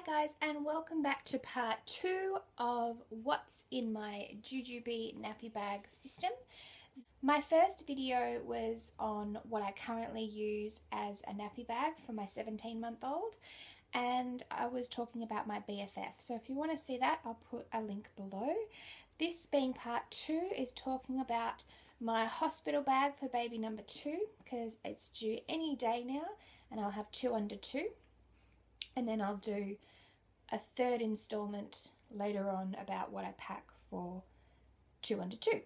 guys, and welcome back to part 2 of what's in my JJB nappy bag system. My first video was on what I currently use as a nappy bag for my 17-month-old, and I was talking about my BFF. So if you want to see that, I'll put a link below. This being part 2 is talking about my hospital bag for baby number 2, because it's due any day now and I'll have 2 under 2. And then I'll do a third installment later on about what I pack for 2 under 2.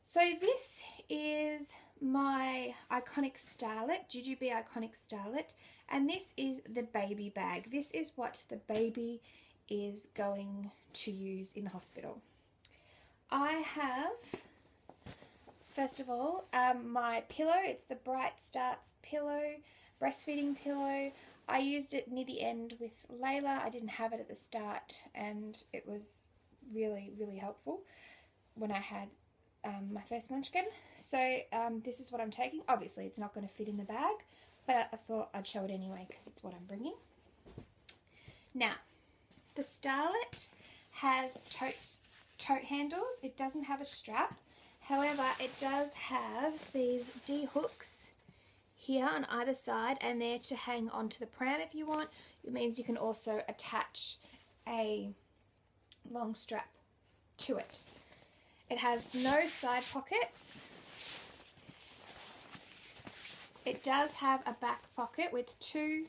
So this is my iconic Starlet, JJB iconic Starlet, and this is the baby bag. This is what the baby is going to use in the hospital. I have, first of all, my pillow. It's the Bright Starts pillow, breastfeeding pillow. I used it near the end with Layla. I didn't have it at the start, and it was really, really helpful when I had my first munchkin. So this is what I'm taking. Obviously, it's not going to fit in the bag, but I thought I'd show it anyway because it's what I'm bringing. Now, the Starlet has tote handles. It doesn't have a strap. However, it does have these D hooks here on either side, and they're to hang onto the pram if you want. It means you can also attach a long strap to it. It has no side pockets. It does have a back pocket with two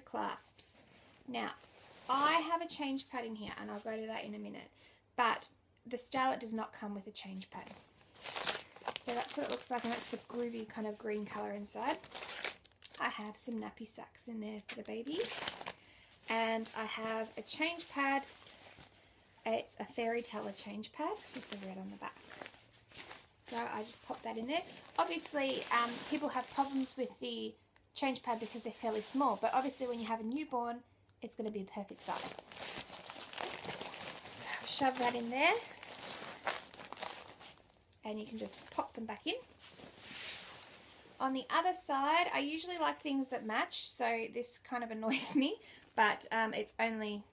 clasps. Now, I have a change pad in here, and I'll go to that in a minute, but the Starlet does not come with a change pad. So that's what it looks like, and that's the groovy kind of green colour inside. I have some nappy sacks in there for the baby, and I have a change pad. It's a Fairy Teller change pad with the red on the back. So I just pop that in there. Obviously, people have problems with the change pad because they're fairly small, but obviously when you have a newborn, it's going to be a perfect size. So I'll shove that in there, and you can just pop them back in. On the other side, I usually like things that match, so this kind of annoys me, but it's only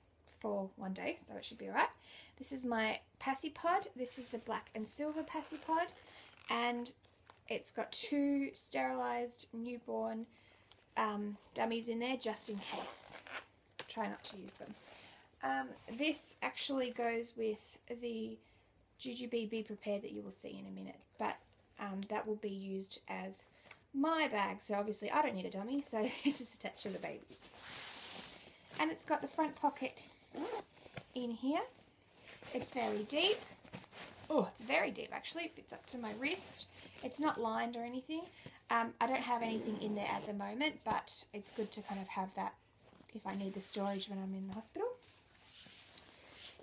for one day, so it should be alright. This is my Passy Pod. This is the black and silver Passy Pod, and it's got 2 sterilised newborn dummies in there just in case. Try not to use them. This actually goes with the JJB Be Prepared that you will see in a minute, but that will be used as my bag, so obviously I don't need a dummy, so this is attached to the baby's. And it's got the front pocket in here. It's fairly deep. Oh, it's very deep actually. It fits up to my wrist. It's not lined or anything. I don't have anything in there at the moment, but it's good to kind of have that if I need the storage when I'm in the hospital.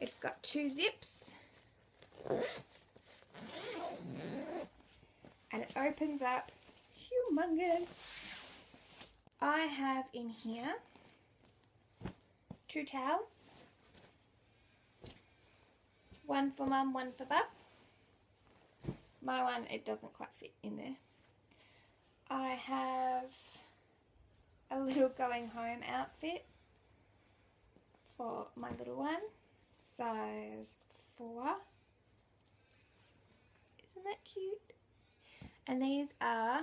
It's got 2 zips. And it opens up humongous. I have in here 2 towels. One for mum, one for bub. My one, it doesn't quite fit in there. I have a little going home outfit for my little one, size 4. Isn't that cute? And these are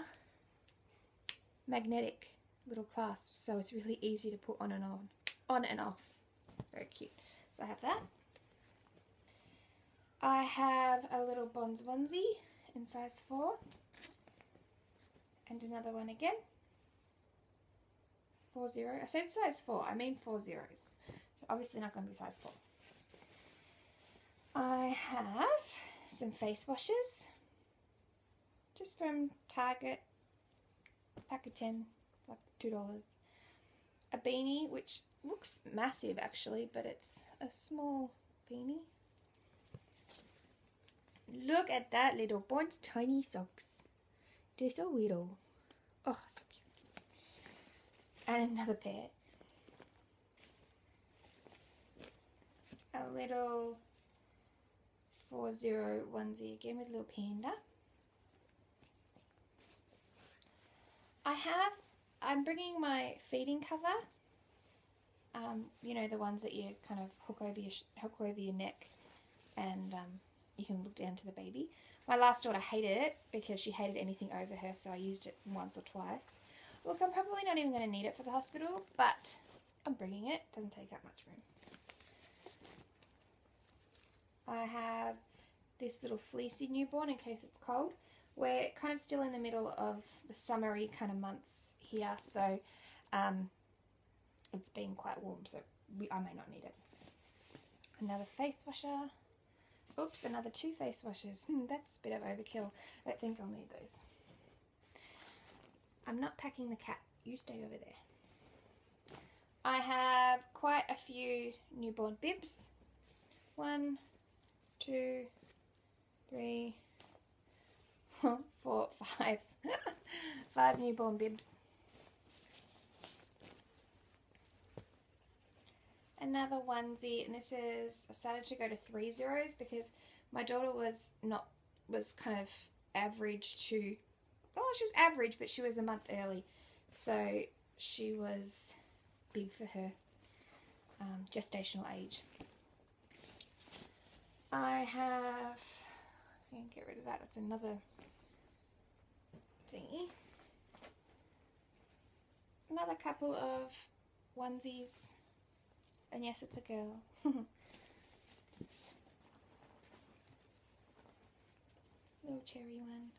magnetic little clasps, so it's really easy to put on and off. Very cute. So I have that. I have a little Bonds onesie in size 4, and another one again. 40. I said size 4. I mean 4 zeros. So obviously not going to be size 4. I have some face washes, just from Target, pack of 10, like $2. A beanie, which looks massive actually, but it's a small beanie. Look at that little Bond's tiny socks. They're so little. Oh, so cute. And another pair. A little 40 onesie again with a little panda. I'm bringing my feeding cover You know, the ones that you kind of hook over your neck, and you can look down to the baby. My last daughter hated it because she hated anything over her, so I used it once or twice. Look, I'm probably not even going to need it for the hospital, but I'm bringing it. It doesn't take up much room. I have this little fleecy newborn in case it's cold. We're kind of still in the middle of the summery kind of months here, so it's been quite warm, so I may not need it. Another face washer. Oops, another 2 face washers. That's a bit of overkill. I don't think I'll need those. I'm not packing the cat. You stay over there. I have quite a few newborn bibs. 1, 2, 3, 4, 5. 5 newborn bibs. Another onesie, and this is, I started to go to 3 zeros because my daughter was kind of average to, oh, she was average, but she was a month early, so she was big for her gestational age. I can get rid of that, that's another thingy. Another couple of onesies. And yes, it's a girl. Little cherry one.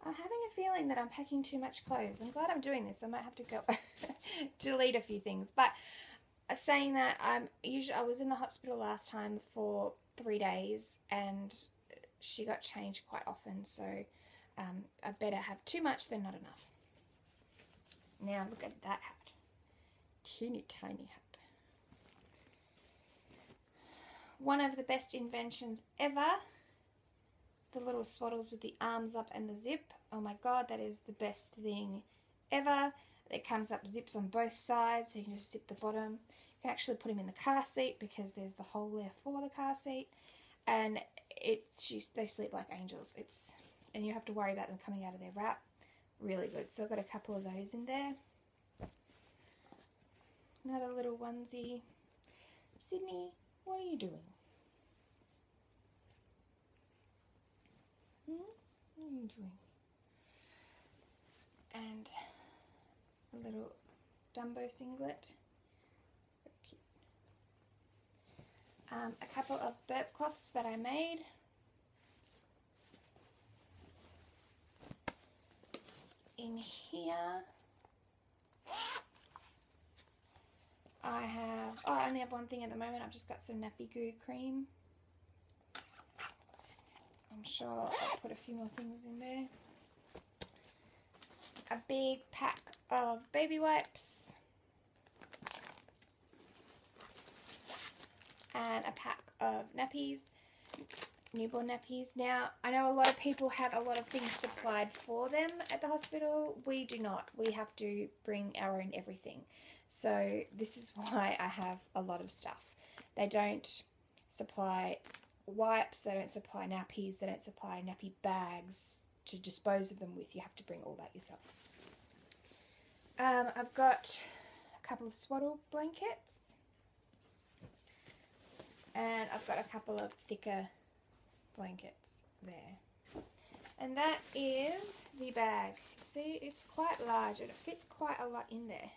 I'm having a feeling that I'm packing too much clothes. I'm glad I'm doing this. I might have to go delete a few things. But saying that, I was in the hospital last time for 3 days, and she got changed quite often. So I better have too much than not enough. Now look at that hat. Teeny tiny hat. One of the best inventions ever. The little swaddles with the arms up and the zip. Oh my god, that is the best thing ever. It comes up, zips on both sides, so you can just zip the bottom. You can actually put him in the car seat because there's the hole there for the car seat. And they sleep like angels. And you have to worry about them coming out of their wrap. Really good. So I've got a couple of those in there. Another little onesie. Sydney, what are you doing? What are you doing? And a little Dumbo singlet. Very cute. A couple of burp cloths that I made. In here, I only have one thing at the moment. I've just got some nappy goo cream. I'm sure I'll put a few more things in there. A big pack of baby wipes. And a pack of nappies, newborn nappies. Now, I know a lot of people have a lot of things supplied for them at the hospital. We do not. We have to bring our own everything. So this is why I have a lot of stuff. They don't supply wipes, they don't supply nappies, they don't supply nappy bags to dispose of them with. You have to bring all that yourself. I've got a couple of swaddle blankets. And I've got a couple of thicker blankets there. And that is the bag. See, it's quite large and it fits quite a lot in there.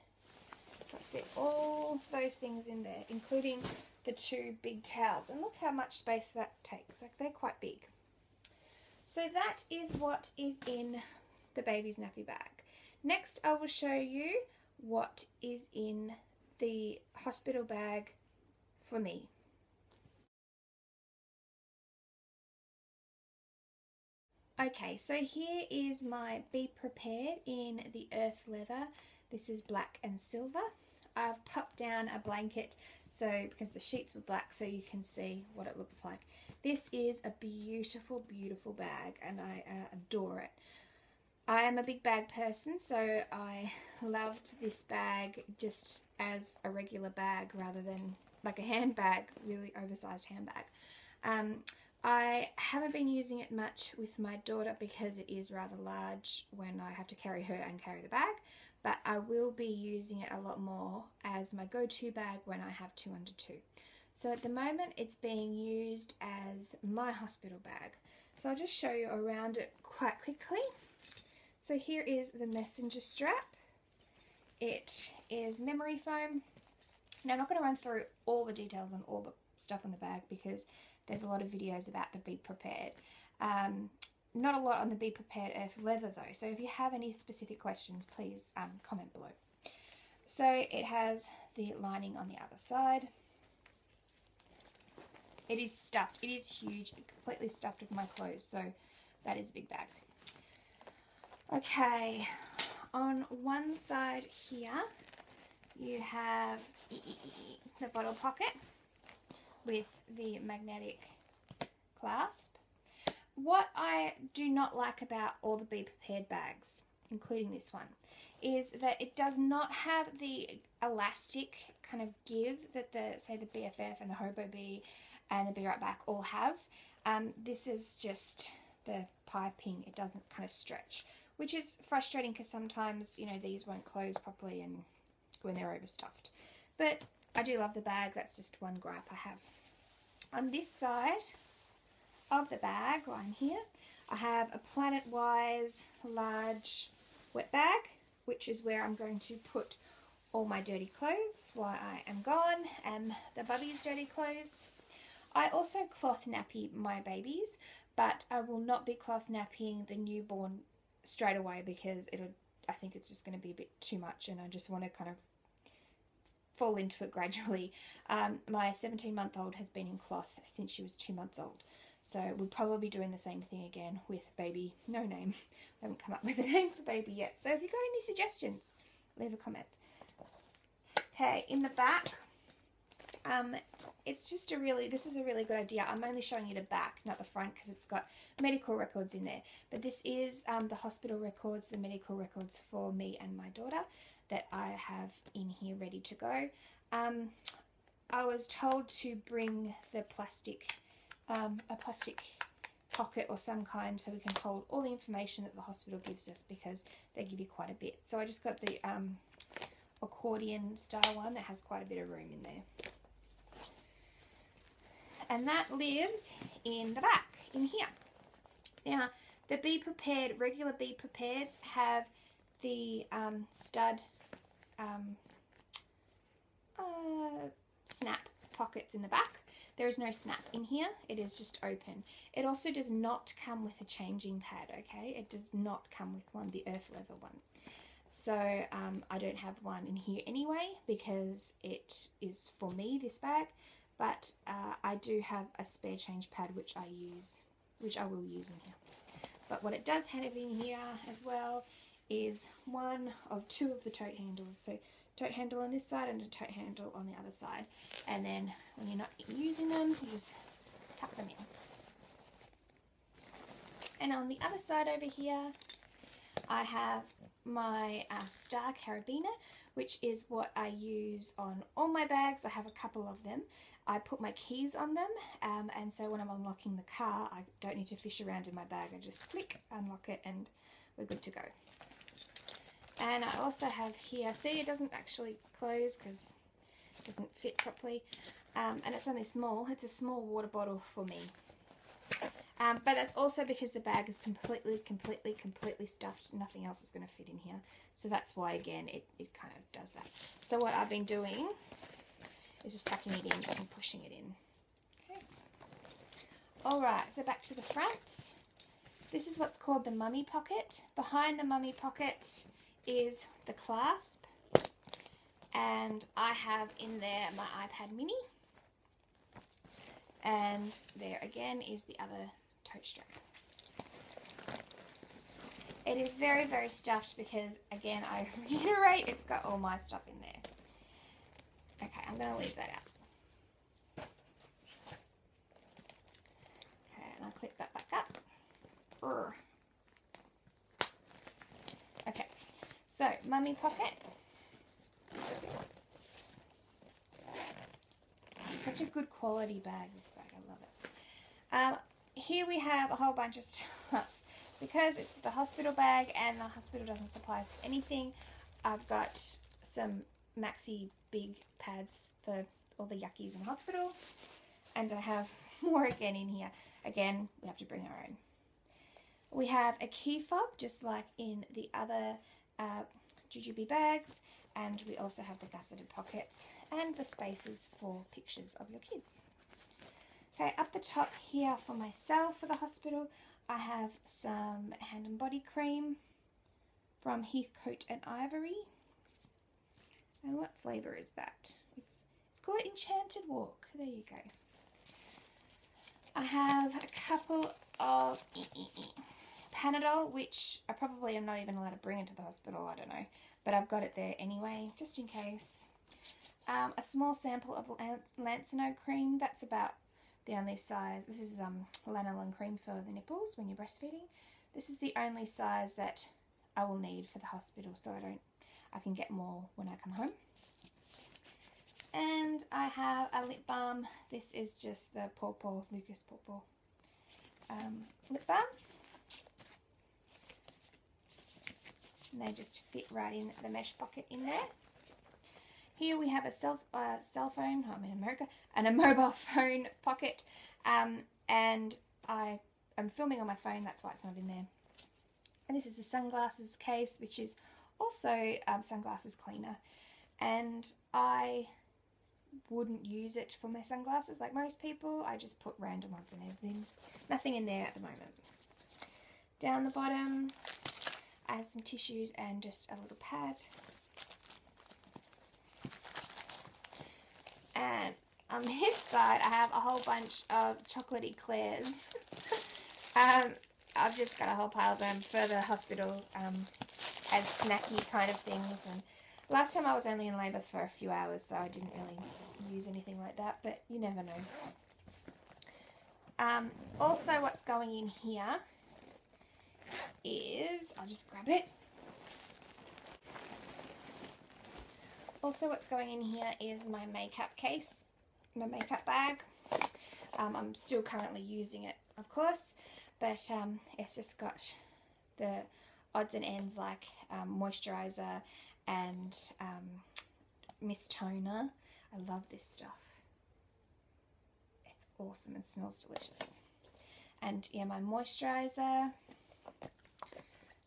So I fit all those things in there, including the 2 big towels. And look how much space that takes. Like, they're quite big. So that is what is in the baby's nappy bag. Next, I will show you what is in the hospital bag for me. Okay, so here is my Be Prepared in the earth leather. This is black and silver. I've popped down a blanket because the sheets were black, so you can see what it looks like. This is a beautiful, beautiful bag, and I adore it. I am a big bag person, so I loved this bag just as a regular bag rather than like a handbag, really oversized handbag. I haven't been using it much with my daughter because it is rather large when I have to carry her and carry the bag, but I will be using it a lot more as my go-to bag when I have 2 under 2. So at the moment it's being used as my hospital bag. So I'll just show you around it quite quickly. So here is the messenger strap. It is memory foam. Now I'm not going to run through all the details on all the stuff on the bag because there's a lot of videos about the Be Prepared. Not a lot on the Be Prepared Earth leather though, so if you have any specific questions, please comment below. So it has the lining on the other side. It is stuffed. It is huge, completely stuffed with my clothes, so that is a big bag. Okay, on one side here you have the bottle pocket with the magnetic clasp. What I do not like about all the Be Prepared bags, including this one, is that it does not have the elastic kind of give that say the BFF and the Hobo Bee and the Be Right Back all have. This is just the piping. It doesn't kind of stretch, which is frustrating because sometimes, you know, these won't close properly and when they're overstuffed. But I do love the bag. That's just one gripe I have. On this side of the bag, right in here, I have a Planet Wise large wet bag, which is where I'm going to put all my dirty clothes while I am gone, and the bubby's dirty clothes. I also cloth nappy my babies, but I will not be cloth nappying the newborn straight away because I think it's just going to be a bit too much, and I just want to kind of fall into it gradually. My 17-month-old has been in cloth since she was 2 months old, so we'll probably be doing the same thing again with baby no name. I haven't come up with a name for baby yet, so if you've got any suggestions, leave a comment. Okay, in the back, it's just this is a really good idea. I'm only showing you the back, not the front, because it's got medical records in there. But this is the hospital records, the medical records for me and my daughter that I have in here ready to go. I was told to bring the plastic, a plastic pocket or some kind so we can hold all the information that the hospital gives us because they give you quite a bit. So I just got the accordion style one that has quite a bit of room in there. And that lives in the back, in here. Now, the Be Prepared, regular Be Prepareds have the stud snap pockets in the back. There is no snap in here. It is just open. It also does not come with a changing pad, okay? It does not come with one, the earth leather one. So I don't have one in here anyway because it is for me, this bag. But I do have a spare change pad which I will use in here. But what it does have in here as well is one of 2 of the tote handles. So tote handle on this side and a tote handle on the other side. And then when you're not using them, you just tuck them in. And on the other side over here, I have my Star Carabiner, which is what I use on all my bags. I have a couple of them. I put my keys on them, and so when I'm unlocking the car, I don't need to fish around in my bag. I just flick, unlock it, and we're good to go. And I also have here, see, it doesn't actually close because it doesn't fit properly, and it's only small. It's a small water bottle for me. But that's also because the bag is completely stuffed. Nothing else is going to fit in here. So that's why, again, it kind of does that. So what I've been doing is just tucking it in and pushing it in. Okay. Alright, so back to the front. This is what's called the mummy pocket. Behind the mummy pocket is the clasp. And I have in there my iPad mini. And there again is the other tote strap. It is very stuffed because, again, I reiterate, it's got all my stuff in there. Okay, I'm going to leave that out. Okay, and I'll clip that back up. Urgh. Okay, so mummy pocket. Such a good quality bag, this bag, I love it. here we have a whole bunch of stuff. Because it's the hospital bag and the hospital doesn't supply us anything, I've got some maxi big pads for all the yuckies in hospital. And I have more again in here. Again, we have to bring our own. We have a key fob, just like in the other JJB bags. And we also have the gusseted pockets and the spaces for pictures of your kids. Okay, up the top here for myself for the hospital, I have some hand and body cream from Heathcote and Ivory. And what flavour is that? It's called Enchanted Walk. There you go. I have a couple of Panadol, which I probably am not even allowed to bring into the hospital, I don't know. But I've got it there anyway, just in case. A small sample of Lancino cream, that's about the only size. This is lanolin cream for the nipples when you're breastfeeding. This is the only size that I will need for the hospital, so I can get more when I come home. And I have a lip balm. This is just the Lucas Pawpaw lip balm. And they just fit right in the mesh pocket in there. Here we have a cell phone, I'm in America, and a mobile phone pocket. And I am filming on my phone, that's why it's not in there. And this is a sunglasses case, which is also sunglasses cleaner. And I wouldn't use it for my sunglasses like most people. I just put random odds and ends in. Nothing in there at the moment. Down the bottom, I have some tissues and just a little pad. And on this side, I have a whole bunch of chocolatey eclairs. I've just got a whole pile of them for the hospital as snacky kind of things. And last time I was only in labour for a few hours, so I didn't really use anything like that, but you never know. Also, what's going in here is, I'll just grab it. Also, what's going in here is my makeup case, my makeup bag. I'm still currently using it, of course, but it's just got the odds and ends like moisturiser and mist toner. I love this stuff. It's awesome and smells delicious. And yeah, my moisturiser,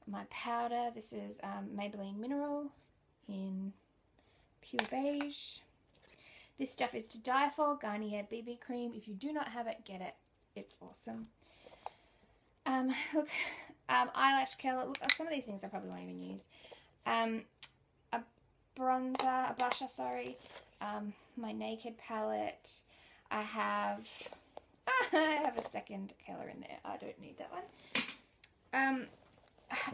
my powder. This is Maybelline Mineral in Pure Beige. This stuff is to die for. Garnier BB cream. If you do not have it, get it. It's awesome. Look, eyelash curler. Look, some of these things I probably won't even use. A bronzer, a blusher, sorry. My Naked palette. I have a second colour in there. I don't need that one.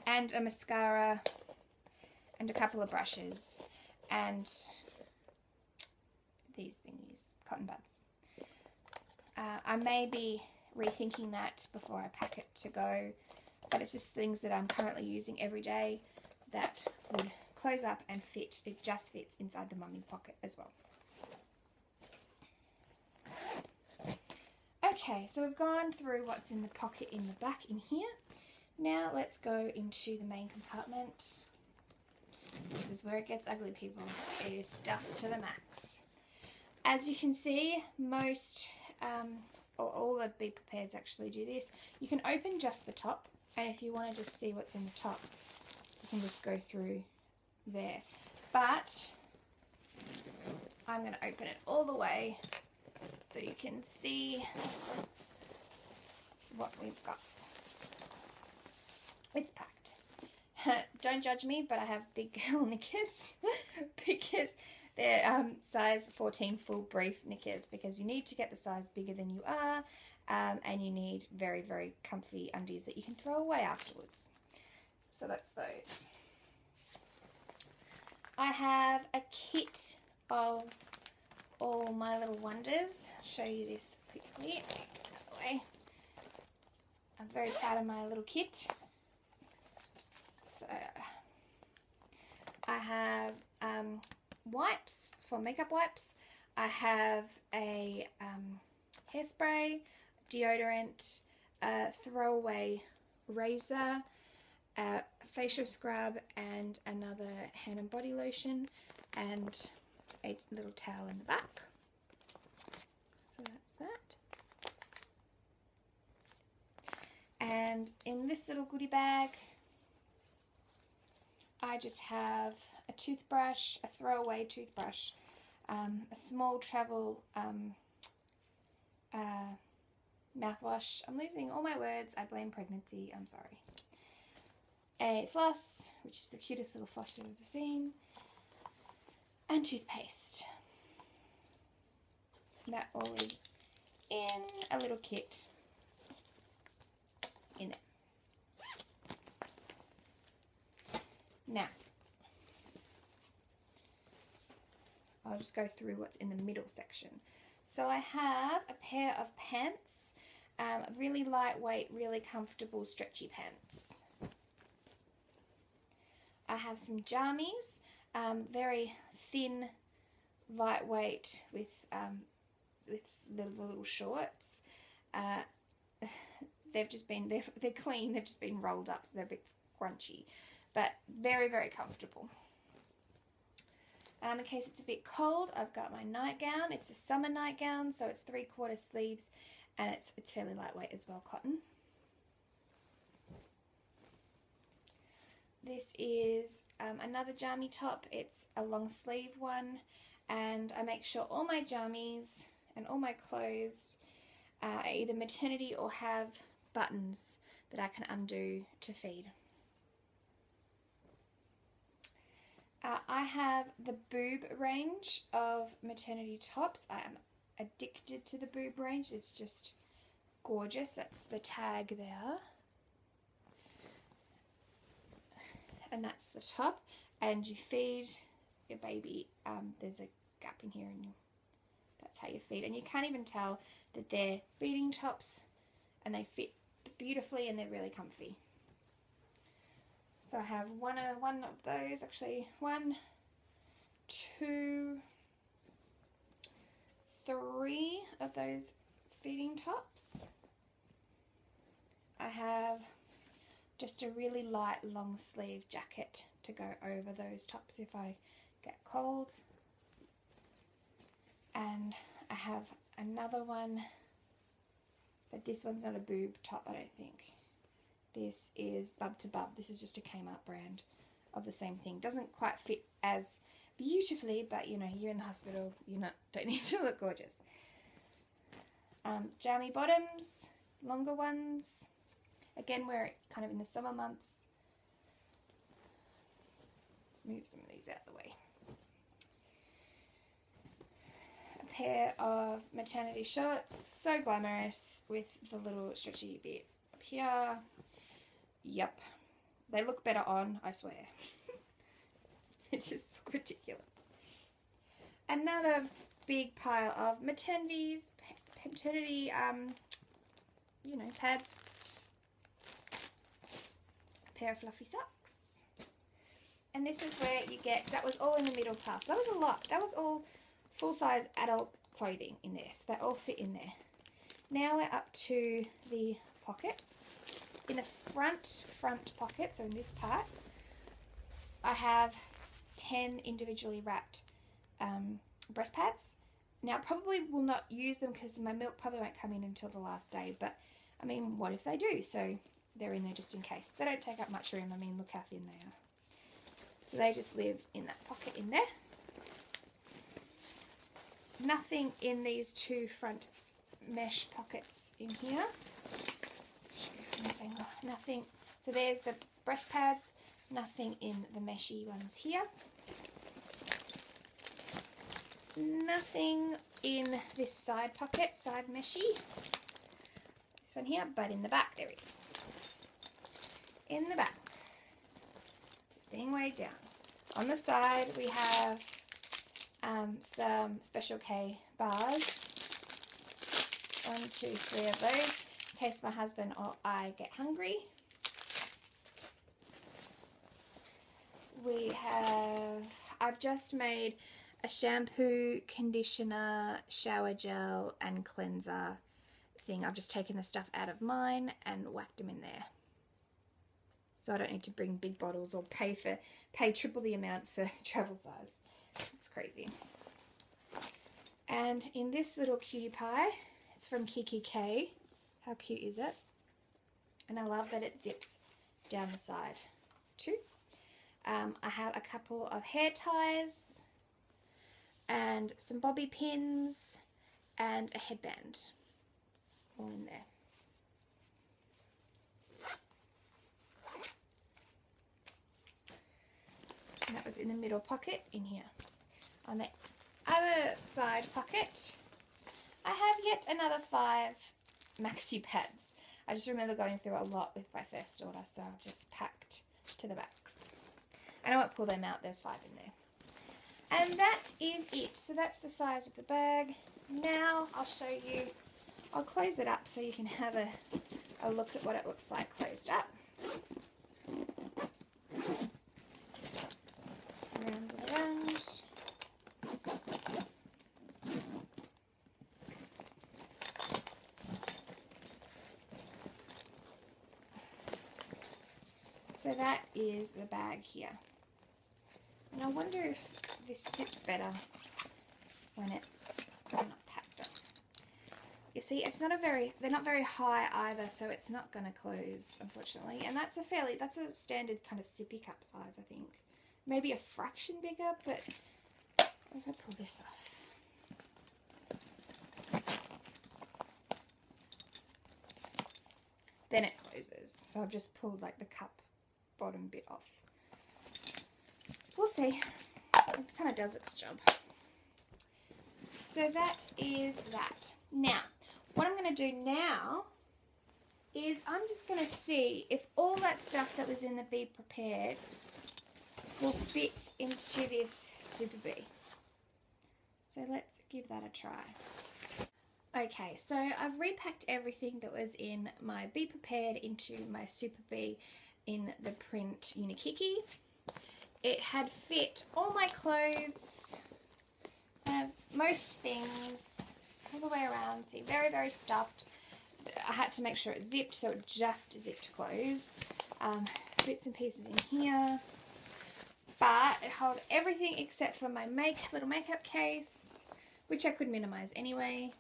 And a mascara and a couple of brushes and these thingies, cotton buds. I may be rethinking that before I pack it to go, but it's just things that I'm currently using every day that would close up and fit. It just fits inside the mummy pocket as well. Okay, so we've gone through what's in the pocket in the back in here. Now let's go into the main compartment. This is where it gets ugly, people. It is stuffed to the max. As you can see, most, or all the Be Prepareds actually do this. You can open just the top, and if you want to just see what's in the top, you can just go through there. But I'm going to open it all the way so you can see what we've got. It's packed. Don't judge me, but I have big girl knickers because they're size 14 full brief knickers, because you need to get the size bigger than you are, and you need very, very comfy undies that you can throw away afterwards. So that's those. I have a kit of all my little wonders. I'll show you this quickly. Get this out of the way. I'm very proud of my little kit. So I have wipes for makeup wipes. I have a hairspray, deodorant, a throwaway razor, a facial scrub, and another hand and body lotion, and a little towel in the back. So that's that. And in this little goodie bag, I just have a toothbrush, a throwaway toothbrush, a small travel mouthwash. I'm losing all my words. I blame pregnancy. I'm sorry. A floss, which is the cutest little floss you've ever seen, and toothpaste. That all is in a little kit in it. Now, I'll just go through what's in the middle section. So I have a pair of pants, really lightweight, really comfortable, stretchy pants. I have some jammies, very thin, lightweight, with little shorts. They've just been they're clean. They've just been rolled up, so they're a bit scrunchy, but very, very comfortable. In case it's a bit cold, I've got my nightgown. It's a summer nightgown, so it's 3/4 sleeves, and it's fairly lightweight as well, cotton. This is another jammy top. It's a long sleeve one, and I make sure all my jammies and all my clothes are either maternity or have buttons that I can undo to feed. I have the boob range of maternity tops. I am addicted to the boob range. It's just gorgeous. That's the tag there. And that's the top. And you feed your baby. There's a gap in here, and that's how you feed. And you can't even tell that they're feeding tops, and they fit beautifully, and they're really comfy. So I have one of those, actually 1, 2, 3 of those feeding tops. I have just a really light long sleeve jacket to go over those tops if I get cold. And I have another one, but this one's not a boob top, I don't think. This is Bub to Bub. This is just a Kmart brand of the same thing. Doesn't quite fit as beautifully, but you know, you're in the hospital, don't need to look gorgeous. Jammy bottoms, longer ones. Again, we're kind of in the summer months. Let's move some of these out of the way. A pair of maternity shorts, so glamorous, with the little stretchy bit up here. Yep, they look better on, I swear. They just look ridiculous. Another big pile of maternity pads. A pair of fluffy socks. And this is where you get, that was all in the middle class. That was a lot. That was all full-size adult clothing in there, so they all fit in there. Now we're up to the pockets. In the front pocket, so in this part, I have 10 individually wrapped breast pads. Now, I probably will not use them because my milk probably won't come in until the last day, but I mean, what if they do? So they're in there just in case. They don't take up much room. I mean, look how thin they are. So they just live in that pocket in there. Nothing in these 2 front mesh pockets in here. Nothing. So there's the breast pads. Nothing in the meshy ones here. Nothing in this side pocket, side meshy. This one here, but in the back there is. In the back, just being weighed down. On the side we have some Special K bars. 1, 2, 3 of those, in case my husband or I get hungry. We have, I've just made a shampoo, conditioner, shower gel and cleanser everything. I've just taken the stuff out of mine and whacked them in there. So I don't need to bring big bottles or pay triple the amount for travel size. It's crazy. And in this little cutie pie, it's from Unikiki. How cute is it? And I love that it zips down the side too. I have a couple of hair ties and some bobby pins and a headband all in there. And that was in the middle pocket in here. On the other side pocket, I have yet another 5 maxi pads. I just remember going through a lot with my first order, so I've just packed to the max. And I won't pull them out, there's 5 in there. And that is it. So that's the size of the bag. Now I'll show you, I'll close it up so you can have a look at what it looks like closed up. Round and around. So that is the bag here. And I wonder if this sits better when it's not packed up. You see, it's not they're not very high either, so it's not going to close, unfortunately. And that's a standard kind of sippy cup size, I think. Maybe a fraction bigger, but if I pull this off, then it closes. So I've just pulled like the cup bottom bit off. We'll see. It kind of does its job. So that is that. Now, what I'm going to do now is I'm just going to see if all that stuff that was in the Be Prepared will fit into this Super Bee. So let's give that a try. Okay, so I've repacked everything that was in my Be Prepared into my Super Bee in the print Unikiki. It had fit all my clothes, kind of most things, all the way around. See, very, very stuffed. I had to make sure it zipped, so it just zipped closed. Bits and pieces in here. But it held everything except for my little makeup case, which I could minimize anyway.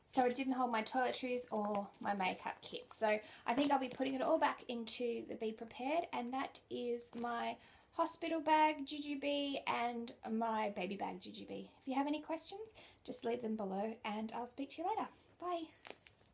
So it didn't hold my toiletries or my makeup kit. So I think I'll be putting it all back into the Be Prepared, and that is my hospital bag JJB and my baby bag JJB. If you have any questions, just leave them below and I'll speak to you later. Bye.